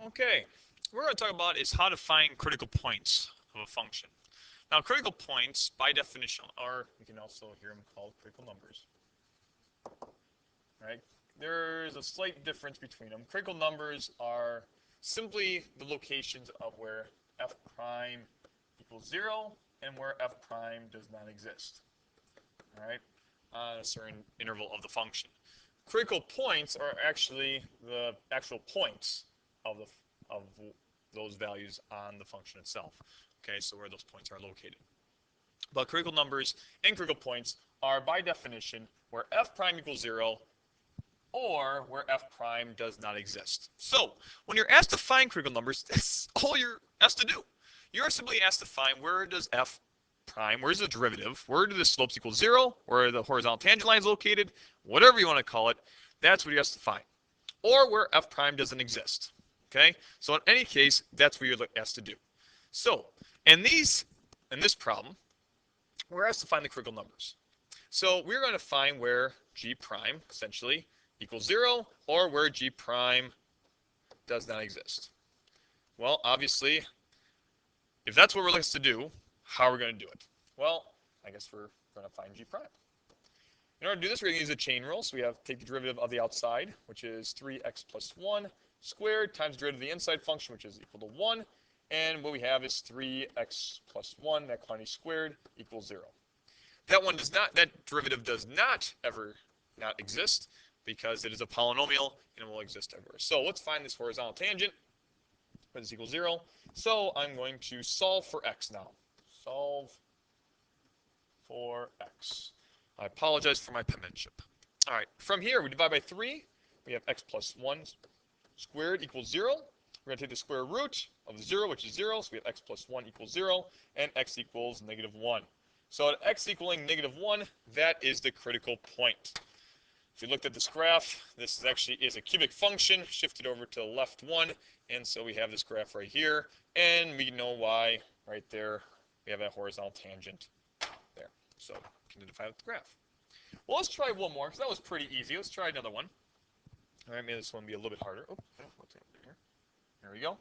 Okay, what we're going to talk about is how to find critical points of a function. Now, critical points, by definition, or you can also hear them called critical numbers. Right? There's a slight difference between them. Critical numbers are simply the locations of where f prime equals 0 and where f prime does not exist. All right, on a certain interval of the function. Critical points are actually the actual points of those values on the function itself. Okay, so where those points are located. But critical numbers and critical points are by definition where f prime equals 0 or where f prime does not exist. So when you're asked to find critical numbers, that's all you're asked to do. You're simply asked to find where does f prime, where's the derivative, where do the slopes equal 0, where the horizontal tangent line is located, whatever you want to call it, that's what you're asked to find. Or where f prime doesn't exist. Okay, so in any case, that's what you're asked to do. So in this problem, we're asked to find the critical numbers. So we're going to find where g prime essentially equals 0 or where g prime does not exist. Well, obviously, if that's what we're asked to do, how are we going to do it? Well, I guess we're going to find g prime. In order to do this, we're going to use a chain rule. So we have to take the derivative of the outside, which is 3x plus 1 squared times the derivative of the inside function, which is equal to 1. And what we have is 3x plus 1, that quantity squared, equals 0. That derivative does not ever not exist because it is a polynomial and it will exist everywhere. So let's find this horizontal tangent, where this equals 0. So I'm going to solve for x now. Solve for x. I apologize for my penmanship. All right, from here we divide by 3. We have x plus 1 squared equals 0. We're going to take the square root of 0, which is 0. So we have x plus 1 equals 0, and x equals negative 1. So at x equaling negative 1, that is the critical point. If you looked at this graph, this actually is a cubic function shifted over to the left 1. And so we have this graph right here. And we know why right there we have that horizontal tangent there. So we can define the graph. Well, let's try one more because that was pretty easy. Let's try another one. All right, maybe this one will be a little bit harder. Oh, what's happening here? There we go.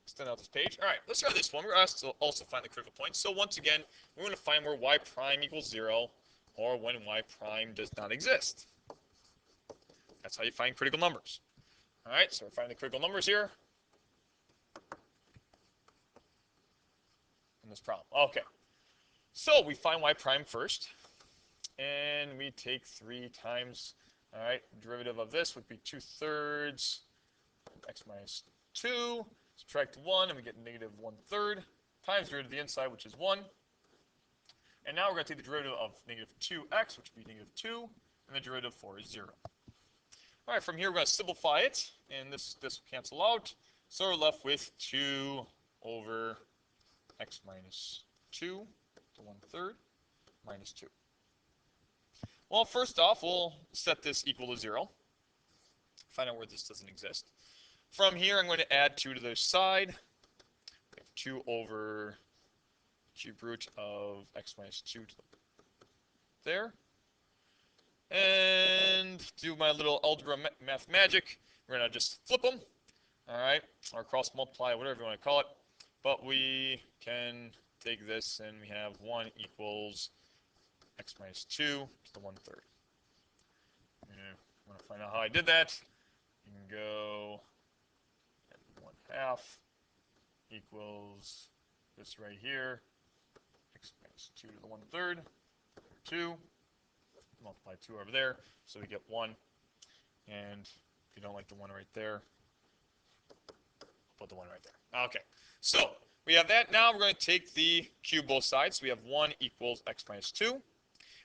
Extend out this page. All right, let's try this one. We're asked to also find the critical point. So once again, we're going to find where y prime equals 0 or when y prime does not exist. That's how you find critical numbers. All right, so we're finding the critical numbers here in this problem. Okay, so we find y prime first, and we take 3 times, all right, derivative of this would be 2/3 x minus 2, subtract 1, and we get negative 1/3 times the derivative of the inside, which is 1. And now we're going to take the derivative of negative 2x, which would be negative 2, and the derivative 4 is 0. All right, from here we're going to simplify it, and this will cancel out. So we're left with 2 over x minus 2 to 1/3 minus 2. Well, first off, we'll set this equal to 0. Find out where this doesn't exist. From here, I'm going to add 2 to the side. We have 2 over cube root of x minus 2 to there. And do my little algebra math magic. We're going to just flip them, all right, or cross multiply, whatever you want to call it. But we can take this and we have 1 equals x minus 2 to the 1/3. If you want to find out how I did that, you can go 1/2 equals this right here, x minus 2 to the 1/3, 2. Multiply 2 over there, so we get 1. And if you don't like the 1 right there, put the 1 right there. Okay, so we have that. Now we're going to take the cube both sides. So we have 1 equals x minus 2.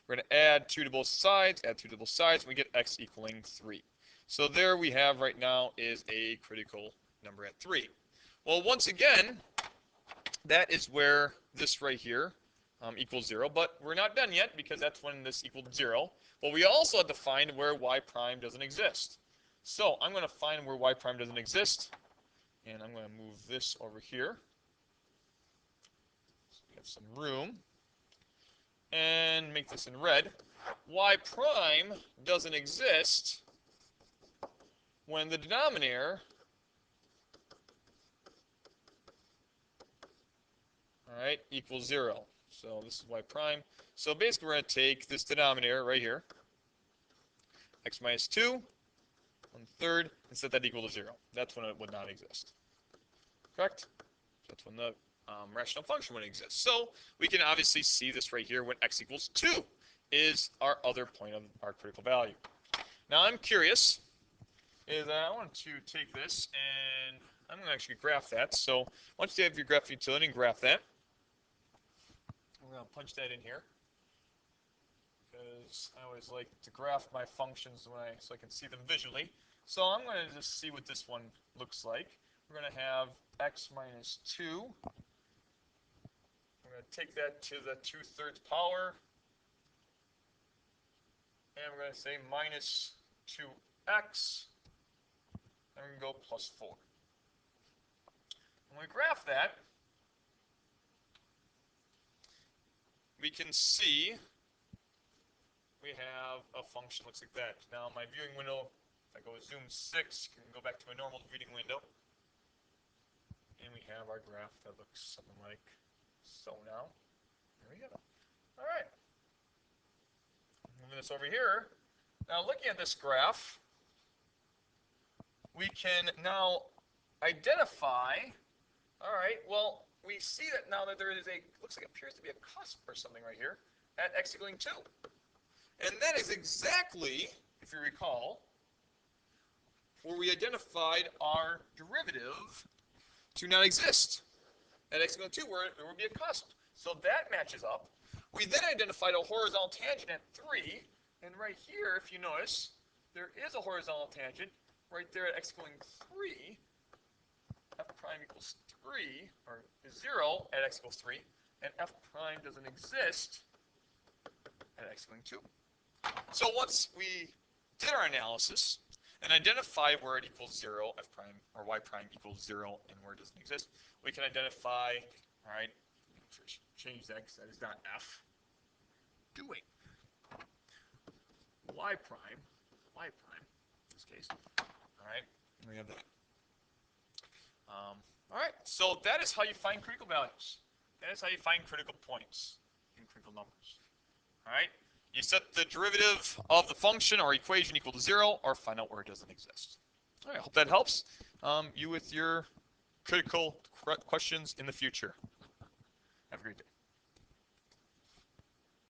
We're going to add 2 to both sides, add 2 to both sides, and we get x equaling 3. So there we have right now is a critical number at 3. Well, once again, that is where this right here equals 0, but we're not done yet because that's when this equaled 0. But we also have to find where y prime doesn't exist. So I'm going to find where y prime doesn't exist, and I'm going to move this over here. So we have some room. And make this in red. Y prime doesn't exist when the denominator all right, equals 0. So this is y prime. So basically, we're going to take this denominator right here, x minus 2, 1/3, and set that equal to 0. That's when it would not exist. Correct? That's when the rational function would exist. So we can obviously see this right here when x equals 2 is our other point of our critical value. Now I'm curious, is I want to take this and I'm going to actually graph that. So once you have your graph utility and graph that, I'm going to punch that in here because I always like to graph my functions so I can see them visually. So I'm going to just see what this one looks like. We're going to have x minus 2. We're going to take that to the 2/3 power. And we're going to say minus 2x. And we're going to go plus 4. When we graph that, we can see we have a function looks like that. Now my viewing window, if I go zoom 6, you can go back to my normal viewing window. And we have our graph that looks something like so now. There we go. All right. Moving this over here. Now looking at this graph, we can now identify, all right, well, we see that now that there is looks like it appears to be a cusp or something right here at x equaling 2. And that is exactly, if you recall, where we identified our derivative to not exist. At x equaling 2, where there would be a cusp. So that matches up. We then identified a horizontal tangent at 3. And right here, if you notice, there is a horizontal tangent right there at x equaling 3. F prime equals 3, or 0 at x equals 3. And f prime doesn't exist at x equaling 2. So once we did our analysis and identify where it equals 0, f prime or y prime equals 0, and where it doesn't exist, we can identify, all right, change that because that is not f. Doing y prime, in this case. All right, we have that. All right, so that is how you find critical values. That is how you find critical points in critical numbers. All right, you set the derivative of the function or equation equal to 0, or find out where it doesn't exist. All right, I hope that helps you with your critical questions in the future. Have a great day.